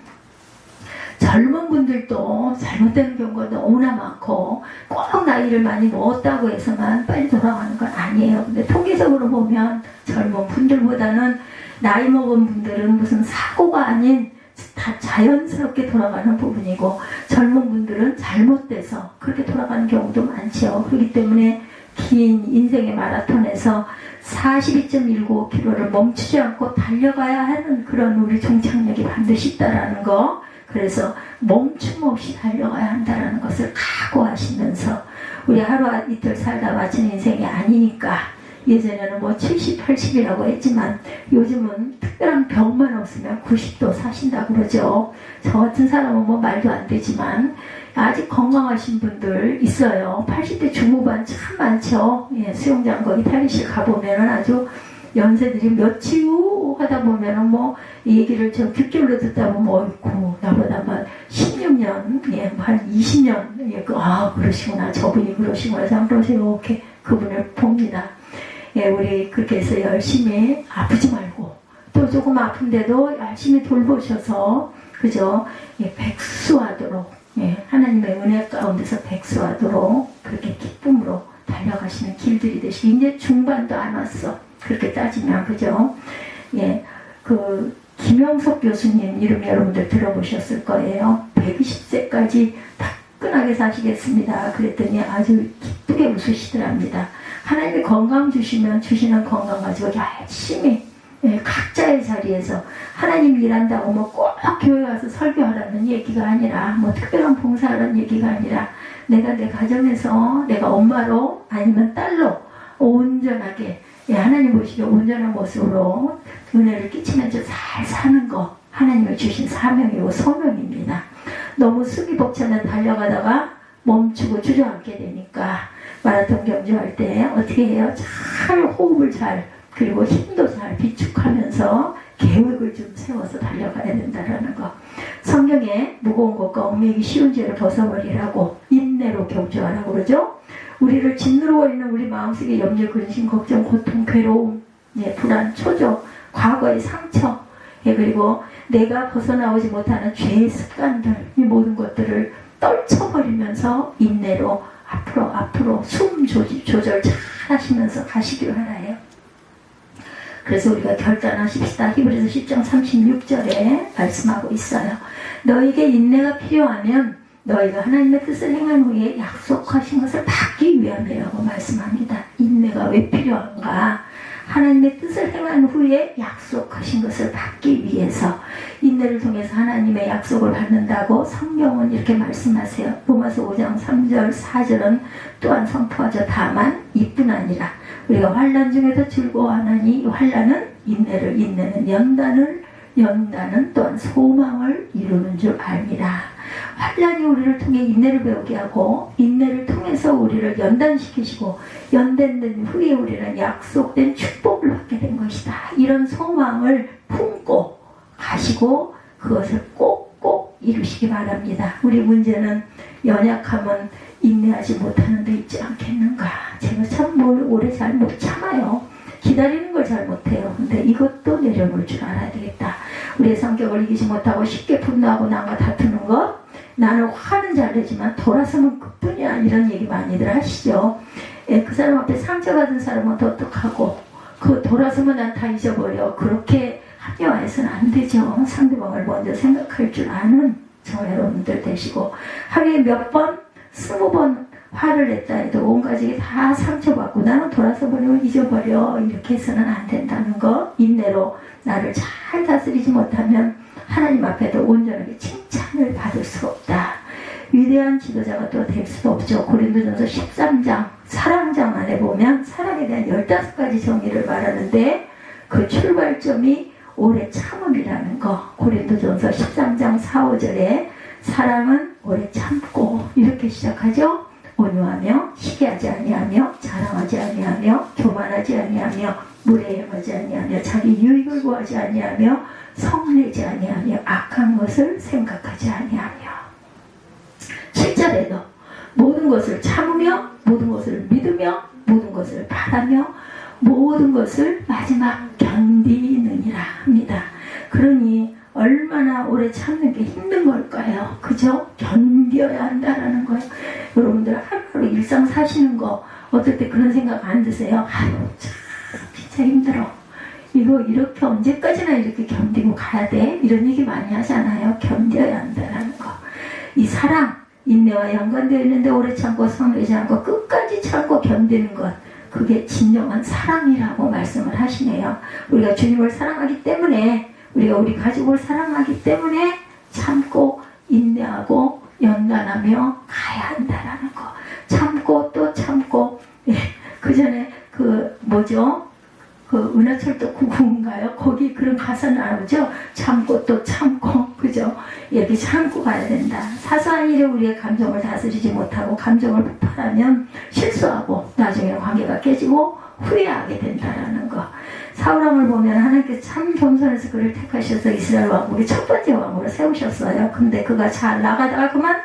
젊은 분들도 잘못되는 경우가 너무나 많고 꼭 나이를 많이 먹었다고 해서만 빨리 돌아가는 건 아니에요. 근데 통계적으로 보면 젊은 분들보다는 나이 먹은 분들은 무슨 사고가 아닌 다 자연스럽게 돌아가는 부분이고 젊은 분들은 잘못돼서 그렇게 돌아가는 경우도 많죠. 그렇기 때문에 긴 인생의 마라톤에서 42.19km를 멈추지 않고 달려가야 하는 그런 우리 종착역이 반드시 있다라는 거. 그래서 멈춤 없이 달려가야 한다는 것을 각오하시면서 우리 하루 이틀 살다 마친 인생이 아니니까 예전에는 70, 80이라고 했지만 요즘은 특별한 병만 없으면 90도 사신다고 그러죠. 저 같은 사람은 말도 안 되지만 아직 건강하신 분들 있어요. 80대 중후반 참 많죠. 수영장 거기 탈의실 가보면은 아주 연세들이 며칠 후 하다 보면은 이 얘기를 저 귓길로 듣다 보면 나보다 16년, 한 20년, 그러시구나. 저분이 그러시구나. 그러세요. 이렇게 그분을 봅니다. 우리 그렇게 해서 열심히 아프지 말고 또 조금 아픈데도 열심히 돌보셔서 그죠? 백수하도록 하나님의 은혜 가운데서 백수하도록 그렇게 기쁨으로 달려가시는 길들이 되시고 이제 중반도 안 왔어. 그렇게 따지면 그죠? 김영석 교수님 이름 여러분들 들어보셨을 거예요. 120세까지 따끈하게 사시겠습니다. 그랬더니 아주 기쁘게 웃으시더랍니다. 하나님이 건강 주시면 주시는 건강 가지고 열심히 각자의 자리에서 하나님 일한다고 꼭 교회 와서 설교하라는 얘기가 아니라 특별한 봉사하라는 얘기가 아니라 내가 내 가정에서 내가 엄마로 아니면 딸로 온전하게 하나님 보시기에 온전한 모습으로 은혜를 끼치면서 잘 사는 거 하나님이 주신 사명이고 소명입니다. 너무 숙이 벅차면 달려가다가 멈추고 주저앉게 되니까 마라톤 경주할 때 어떻게 해요? 잘 호흡을 잘 그리고 힘도 잘 비축하면서 계획을 좀 세워서 달려가야 된다는 거. 성경에 무거운 것과 얽매이기 쉬운 죄를 벗어버리라고 인내로 경주하라고 그러죠. 우리를 짓누르고 있는 우리 마음속에 염려, 근심, 걱정, 고통, 괴로움, 불안, 초조, 과거의 상처, 그리고 내가 벗어나오지 못하는 죄의 습관들, 이 모든 것들을 떨쳐버리면서 인내로 앞으로 숨 조절 잘 하시면서 가시기를 바라요. 그래서 우리가 결단하십시다. 히브리서 10장 36절에 말씀하고 있어요. 너에게 인내가 필요하면 너희가 하나님의 뜻을 행한 후에 약속하신 것을 받기 위함이라고 말씀합니다. 인내가 왜 필요한가? 하나님의 뜻을 행한 후에 약속하신 것을 받기 위해서 인내를 통해서 하나님의 약속을 받는다고 성경은 이렇게 말씀하세요. 로마서 5장 3절 4절은 또한 선포하죠. 다만 이뿐 아니라 우리가 환난 중에도 즐거워하나니 환난은 인내를 인내는 연단은 또한 소망을 이루는 줄 압니다. 환난이 우리를 통해 인내를 배우게 하고 인내를 통해서 우리를 연단시키시고 연단된 후에 우리는 약속된 축복을 받게 된 것이다. 이런 소망을 품고 가시고 그것을 꼭꼭 이루시기 바랍니다. 우리 문제는 연약하면 인내하지 못하는 데 있지 않겠는가. 제가 참 오래 잘 못 참아요. 기다리는 걸 잘 못해요. 근데 이것도 내려놓을 줄 알아야 되겠다. 우리의 성격을 이기지 못하고 쉽게 분노하고 남과 다투는 것, 나는 화는 잘 내지만 돌아서면 그뿐이야, 이런 얘기 많이들 하시죠. 그 사람 앞에 상처받은 사람은 더 어떡하고 그 돌아서면 난 다 잊어버려. 그렇게 합리화해서는 안 되죠. 상대방을 먼저 생각할 줄 아는 저 여러분들 되시고, 하루에 몇 번, 20번 화를 냈다 해도 온 가족이 다 상처받고 나는 돌아서 버리면 잊어버려, 이렇게 해서는 안 된다는 거. 인내로 나를 잘 다스리지 못하면 하나님 앞에도 온전하게 칭찬을 받을 수 없다. 위대한 지도자가 또 될 수도 없죠. 고린도전서 13장 사랑장 안에 보면 사랑에 대한 15가지 정의를 말하는데 그 출발점이 오래 참음이라는 거. 고린도전서 13장 4, 5절에 사랑은 오래 참고 이렇게 시작하죠. 온유하며 시기하지 아니하며 자랑하지 아니하며 교만하지 아니하며 무례 행하지 아니하며 자기 유익을 구하지 아니하며 성내지 아니하며 악한 것을 생각하지 아니하며. 7절에도 모든 것을 참으며 모든 것을 믿으며 모든 것을 바라며 모든 것을 마지막 견디느니라 합니다. 그러니 얼마나 오래 참는 게 힘든 걸까요? 그죠? 견뎌야 한다라는 거예요. 여러분들 하루하루 일상 사시는 거 어떨 때 그런 생각 안 드세요? 아유 참 진짜 힘들어. 이거 이렇게 언제까지나 이렇게 견디고 가야 돼? 이런 얘기 많이 하잖아요. 견뎌야 한다라는 거. 이 사랑, 인내와 연관되어 있는데 오래 참고 성내지 않고 끝까지 참고 견디는 것, 그게 진정한 사랑이라고 말씀을 하시네요. 우리가 주님을 사랑하기 때문에, 우리가 우리 가족을 사랑하기 때문에 참고 인내하고 연단하며 가야 한다라는 거. 참고 또 참고. 예, 그 전에 그 뭐죠? 그 은하철도 9구인가요? 거기 그런 가사 나오죠? 참고 또 참고, 그죠? 이렇게 참고 가야 된다. 사소한 일에 우리의 감정을 다스리지 못하고 감정을 폭발하면 실수하고 나중에 관계가 깨지고 후회하게 된다라는 거. 사울왕을 보면 하나님께서 참 겸손해서 그를 택하셔서 이스라엘 왕국의 첫 번째 왕으로 세우셨어요. 근데 그가 잘 나가다가 그만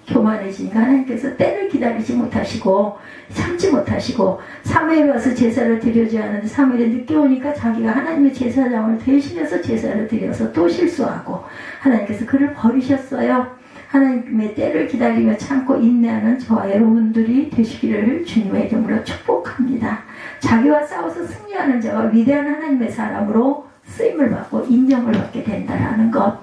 교만해지니까 하나님께서 때를 기다리지 못하시고 참지 못하시고 사무엘이 와서 제사를 드려줘야 하는데 사무엘이 늦게 오니까 자기가 하나님의 제사장을 대신해서 제사를 드려서 또 실수하고 하나님께서 그를 버리셨어요. 하나님의 때를 기다리며 참고 인내하는 저와 여러분들이 되시기를 주님의 이름으로 축복합니다. 자기와 싸워서 승리하는 자가 위대한 하나님의 사람으로 쓰임을 받고 인정을 받게 된다는 것.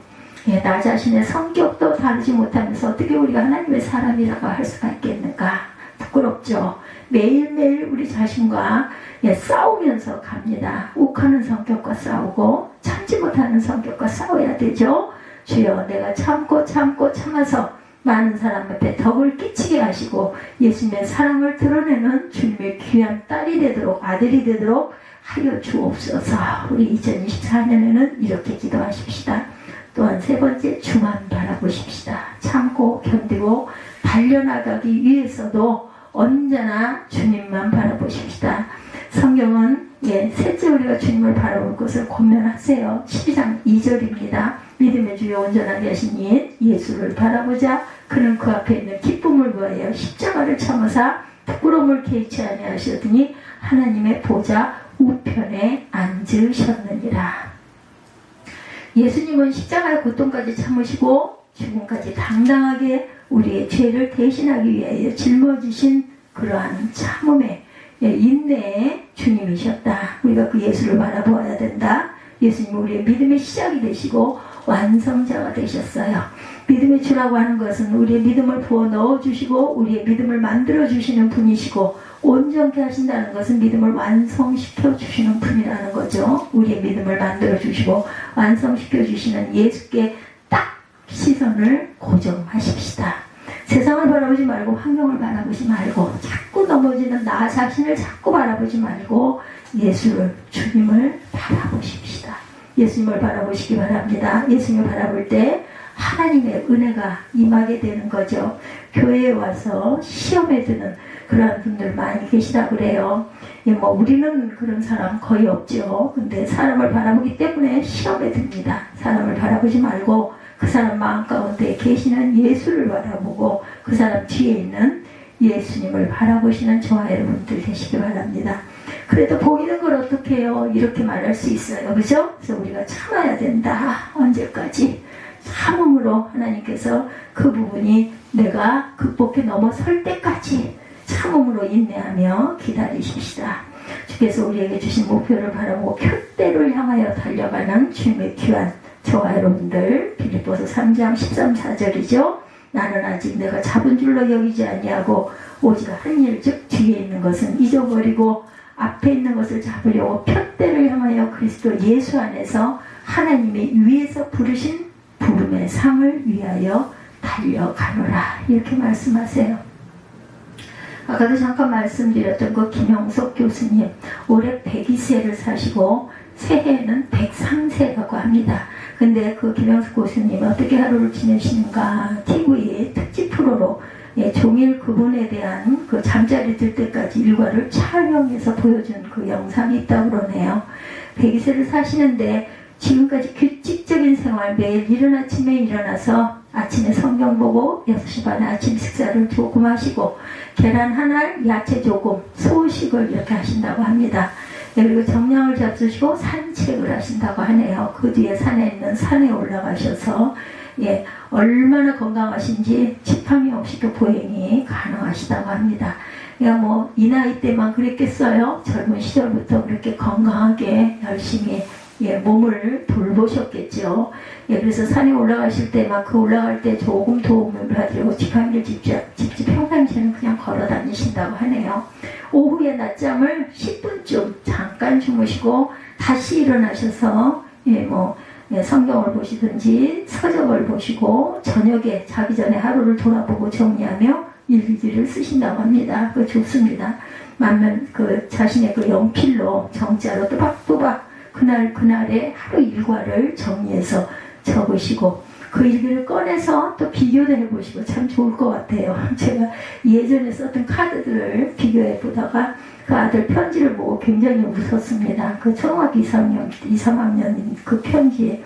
예, 나 자신의 성격도 다르지 못하면서 어떻게 우리가 하나님의 사람이라고 할 수가 있겠는가. 부끄럽죠. 매일매일 우리 자신과 싸우면서 갑니다. 욱하는 성격과 싸우고 참지 못하는 성격과 싸워야 되죠. 주여, 내가 참고 참아서 많은 사람 앞에 덕을 끼치게 하시고 예수님의 사랑을 드러내는 주님의 귀한 딸이 되도록, 아들이 되도록 하여 주옵소서. 우리 2024년에는 이렇게 기도하십시다. 또한 세 번째, 주만 바라보십시다. 참고 견디고 달려나가기 위해서도 언제나 주님만 바라보십시다. 성경은 셋째 우리가 주님을 바라볼 것을 권면하세요. 12장 2절입니다. 믿음의 주여 온전하게 하신 이 예수를 바라보자. 그는 그 앞에 있는 기쁨을 구하여 십자가를 참으사 부끄러움을 개의치 아니하시더니 하나님의 보좌 우편에 앉으셨느니라. 예수님은 십자가의 고통까지 참으시고 죽음까지 당당하게 우리의 죄를 대신하기 위하여 짊어지신 그러한 참음의 인내의 주님이셨다. 우리가 그 예수를 바라보아야 된다. 예수님은 우리의 믿음의 시작이 되시고 완성자가 되셨어요. 믿음의 주라고 하는 것은 우리의 믿음을 부어 넣어주시고 우리의 믿음을 만들어주시는 분이시고, 온전케 하신다는 것은 믿음을 완성시켜 주시는 분이라는 거죠. 우리의 믿음을 만들어주시고 완성시켜 주시는 예수께 딱 시선을 고정하십시다. 세상을 바라보지 말고 환경을 바라보지 말고 자꾸 넘어지는 나 자신을 자꾸 바라보지 말고 예수를, 주님을 바라보십시다. 예수님을 바라보시기 바랍니다. 예수님을 바라볼 때 하나님의 은혜가 임하게 되는 거죠. 교회에 와서 시험에 드는 그러한 분들 많이 계시다고 그래요. 뭐 우리는 그런 사람 거의 없죠. 근데 사람을 바라보기 때문에 시험에 듭니다. 사람을 바라보지 말고 그 사람 마음 가운데 계시는 예수를 바라보고 그 사람 뒤에 있는 예수님을 바라보시는 저와 여러분들 되시기 바랍니다. 그래도 보이는 걸 어떻게 해요? 이렇게 말할 수 있어요. 그죠? 그래서 우리가 참아야 된다. 언제까지? 참음으로 하나님께서 그 부분이 내가 극복해 넘어설 때까지 참음으로 인내하며 기다리십시다. 주께서 우리에게 주신 목표를 바라보고 표대를 향하여 달려가는 주님의 귀한 저와 여러분들, 빌립보서 3장 13, 14절이죠. 나는 아직 내가 잡은 줄로 여기지 아니하고 오직 한 일 즉 뒤에 있는 것은 잊어버리고 앞에 있는 것을 잡으려고 표대를 향하여 그리스도 예수 안에서 하나님이 위에서 부르신 부름의 상을 위하여 달려가노라. 이렇게 말씀하세요. 아까도 잠깐 말씀드렸던 그 김영석 교수님, 올해 102세를 사시고 새해에는 103세라고 합니다. 근데 그 김영석 교수님 어떻게 하루를 지내시는가 TV 특집 프로로 종일 그분에 대한 그 잠자리 들 때까지 일과를 촬영해서 보여준 그 영상이 있다고 그러네요. 102세를 사시는데 지금까지 규칙적인 생활, 매일 이른 아침에 일어나서 아침에 성경 보고 6시 반에 아침 식사를 조금 하시고 계란 한 알, 야채 조금, 소식을 이렇게 하신다고 합니다. 그리고 정량을 잡수시고 산책을 하신다고 하네요. 그 뒤에 산에 있는 산에 올라가셔서 얼마나 건강하신지 지팡이 없이도 보행이 가능하시다고 합니다. 그러니까 뭐 이 나이 때만 그랬겠어요? 젊은 시절부터 그렇게 건강하게 열심히 몸을 돌보셨겠죠. 그래서 산에 올라가실 때만 그 올라갈 때 조금 도움을 받으려고 지팡이를 직접 평상시에는 그냥 걸어 다니신다고 하네요. 오후에 낮잠을 10분쯤 잠깐 주무시고 다시 일어나셔서 성경을 보시든지 서적을 보시고 저녁에 자기 전에 하루를 돌아보고 정리하며 일기를 쓰신다고 합니다. 그거 좋습니다. 만면 그 자신의 그 연필로 정자로 또박또박 그날의 하루 일과를 정리해서 적으시고 그 일기를 꺼내서 또 비교도 해보시고 참 좋을 것 같아요. 제가 예전에 썼던 카드들을 비교해 보다가 그 아들 편지를 보고 굉장히 웃었습니다. 그 초등학교 2, 3학년인 그 편지에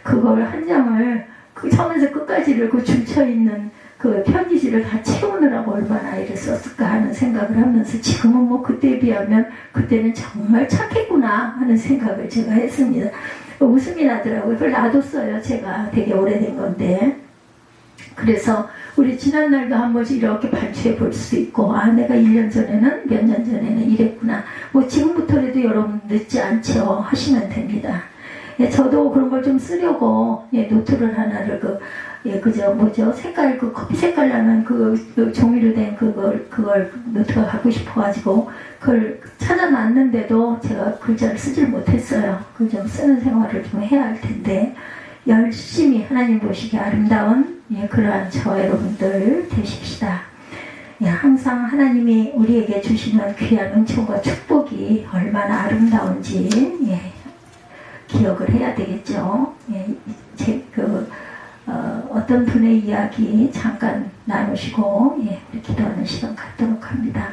그걸 한 장을 그 처음에서 끝까지를 그 줄쳐있는 그 편지지를 다 채우느라고 얼마나 애를 썼을까 하는 생각을 하면서 지금은 뭐 그때에 비하면 그때는 정말 착했구나 하는 생각을 제가 했습니다. 웃음이 나더라고요. 그걸 놔뒀어요. 제가 되게 오래된 건데. 그래서 우리 지난날도 한 번씩 이렇게 반추해 볼 수 있고 내가 1년 전에는 몇 년 전에는 이랬구나. 뭐 지금부터라도 여러분 늦지 않죠. 하시면 됩니다. 저도 그런 걸 좀 쓰려고 노트를 하나를 색깔 커피 색깔 나는 그 종이로 된 그걸 노트가 갖고 싶어가지고 그걸 찾아놨는데도 제가 글자를 쓰질 못했어요. 그걸 좀 쓰는 생활을 좀 해야 할 텐데 열심히 하나님 보시기에 아름다운 그러한 저와 여러분들 되십시다. 항상 하나님이 우리에게 주시는 귀한 은총과 축복이 얼마나 아름다운지 기억을 해야 되겠죠. 어떤 분의 이야기 잠깐 나누시고 우리 기도하는 시간 갖도록 합니다.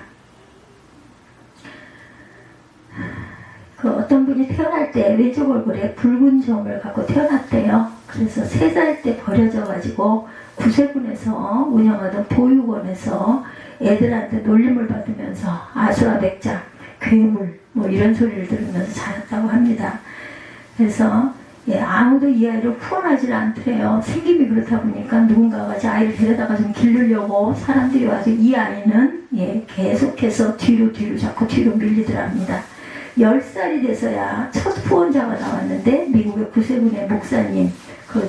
그 어떤 분이 태어날 때 왼쪽 얼굴에 붉은 점을 갖고 태어났대요. 그래서 3살 때 버려져가지고 구세군에서 운영하던 보육원에서 애들한테 놀림을 받으면서 아수라 백작, 괴물 뭐 이런 소리를 들으면서 자랐다고 합니다. 그래서 아무도 이 아이를 후원하지 않더래요. 생김이 그렇다 보니까 누군가가 아이를 데려다가 좀 기르려고 사람들이 와서 이 아이는 계속해서 뒤로 자꾸 뒤로 밀리더랍니다. 10살이 돼서야 첫 후원자가 나왔는데 미국의 구세군의 목사님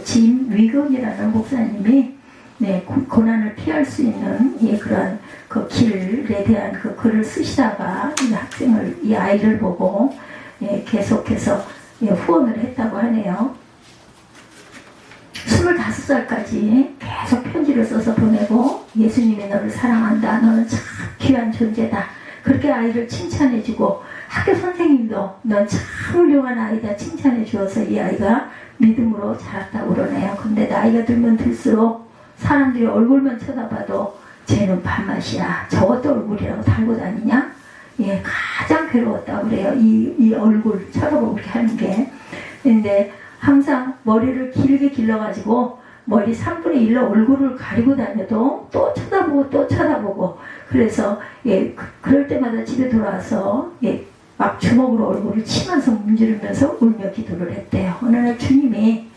짐 위건이라는 목사님이 고난을 피할 수 있는 그러한 그 길에 대한 그 글을 쓰시다가 이 아이를 보고 계속해서 후원을 했다고 하네요. 25살까지 계속 편지를 써서 보내고 예수님이 너를 사랑한다. 너는 참 귀한 존재다. 그렇게 아이를 칭찬해주고 학교 선생님도 넌 참 훌륭한 아이다 칭찬해 주어서 이 아이가 믿음으로 자랐다고 그러네요. 근데 나이가 들면 들수록 사람들이 얼굴만 쳐다봐도 쟤는 밥맛이야. 저것도 얼굴이라고 달고 다니냐? 예, 가장 괴로웠다고 그래요. 이 얼굴 쳐다보고 그렇게 하는 게. 근데 항상 머리를 길게 길러가지고 머리 3분의 1로 얼굴을 가리고 다녀도 또 쳐다보고 또 쳐다보고 그래서 예, 그럴 때마다 집에 돌아와서 예, 막 주먹으로 얼굴을 치면서 문지르면서 울며 기도를 했대요. 어느 날 주님이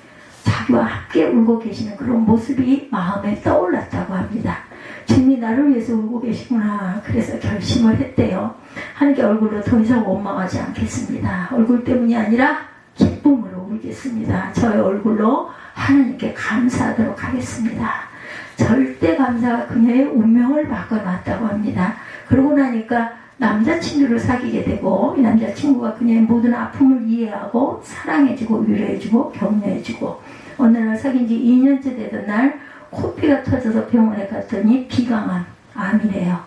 자기와 함께 울고 계시는 그런 모습이 마음에 떠올랐다고 합니다. 주님이 나를 위해서 울고 계시구나. 그래서 결심을 했대요. 하나님께 얼굴로 더 이상 원망하지 않겠습니다. 얼굴 때문이 아니라 기쁨으로 울겠습니다. 저의 얼굴로 하나님께 감사하도록 하겠습니다. 절대 감사가 그녀의 운명을 바꿔놨다고 합니다. 그러고 나니까 남자친구를 사귀게 되고 이 남자친구가 그녀의 모든 아픔을 이해하고 사랑해주고 위로해주고 격려해주고 어느 날 사귄 지 2년째 되던 날 코피가 터져서 병원에 갔더니 비강암, 암이래요.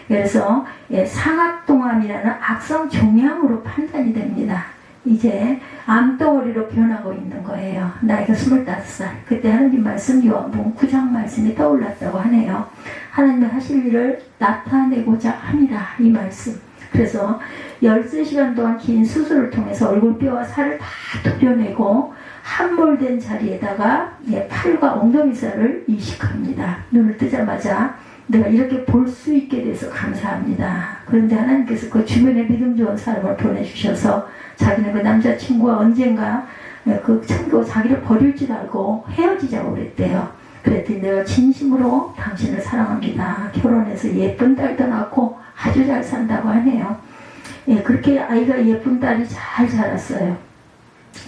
그래서 상악동암이라는 악성 종양으로 판단이 됩니다. 이제 암덩어리로 변하고 있는 거예요. 나이가 25살. 그때 하나님 말씀 요한복음 9장 말씀이 떠올랐다고 하네요. 하나님의 하실 일을 나타내고자 합니다. 이 말씀. 그래서 13시간 동안 긴 수술을 통해서 얼굴뼈와 살을 다 도려내고 함몰된 자리에다가 팔과 엉덩이살을 이식합니다. 눈을 뜨자마자 내가 이렇게 볼 수 있게 돼서 감사합니다. 그런데 하나님께서 그 주변에 믿음 좋은 사람을 보내주셔서 자기는 그 남자친구와 언젠가 그 친구가 자기를 버릴 줄 알고 헤어지자고 그랬대요. 그랬더니 내가 진심으로 당신을 사랑합니다. 결혼해서 예쁜 딸도 낳고 아주 잘 산다고 하네요. 예, 그렇게 아이가 예쁜 딸이 잘 자랐어요.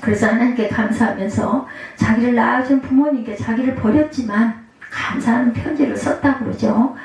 그래서 하나님께 감사하면서 자기를 낳아준 부모님께 자기를 버렸지만 감사하는 편지를 썼다고 그러죠.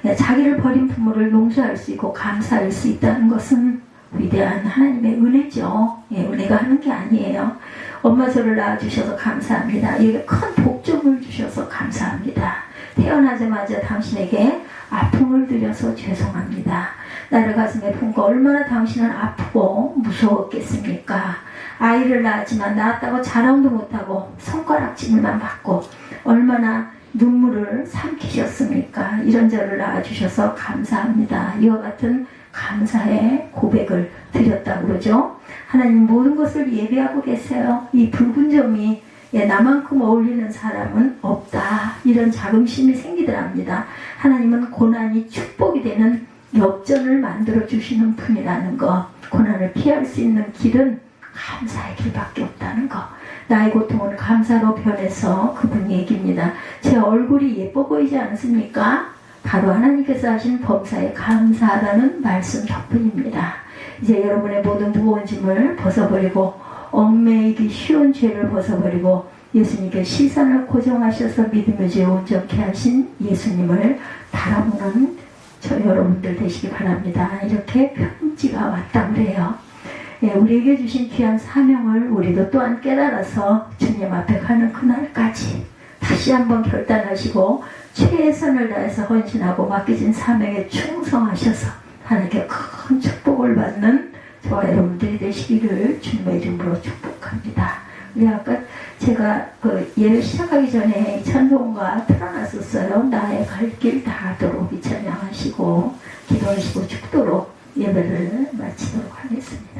예, 자기를 버린 부모를 용서할 수 있고 감사할 수 있다는 것은 위대한 하나님의 은혜죠. 예, 은혜가 하는 게 아니에요. 엄마 저를 낳아주셔서 감사합니다. 이게 큰 복종을 주셔서 감사합니다. 태어나자마자 당신에게 아픔을 드려서 죄송합니다. 나를 가슴에 품고 얼마나 당신은 아프고 무서웠겠습니까? 아이를 낳았지만 낳았다고 자랑도 못하고 손가락질만 받고 얼마나 눈물을 삼키셨습니까? 이런 저를 낳아주셔서 감사합니다. 이와 같은 감사의 고백을 드렸다고 그러죠. 하나님 모든 것을 예배하고 계세요. 이 붉은 점이 나만큼 어울리는 사람은 없다. 이런 자긍심이 생기더랍니다. 하나님은 고난이 축복이 되는 역전을 만들어주시는 분이라는 거. 고난을 피할 수 있는 길은 감사의 길밖에 없다는 거. 나의 고통은 감사로 변해서 그분 얘기입니다. 제 얼굴이 예뻐 보이지 않습니까? 바로 하나님께서 하신 범사에 감사하다는 말씀 덕분입니다. 이제 여러분의 모든 무거운 짐을 벗어버리고 얽매이기 쉬운 죄를 벗어버리고 예수님께 시선을 고정하셔서 믿음의 죄 온전케 하신 예수님을 바라보는 저 여러분들 되시기 바랍니다. 이렇게 편지가 왔다고 그래요. 예, 우리에게 주신 귀한 사명을 우리도 또한 깨달아서 주님 앞에 가는 그날까지 다시 한번 결단하시고 최선을 다해서 헌신하고 맡겨진 사명에 충성하셔서 하나님께 큰 축복을 받는 저와 여러분들이 되시기를 주님의 이름으로 축복합니다. 우리 아까 제가 그 예배 시작하기 전에 찬송가 틀어놨었어요. 나의 갈 길 다하도록 이 찬양하시고 기도하시고 축도로 예배를 마치도록 하겠습니다.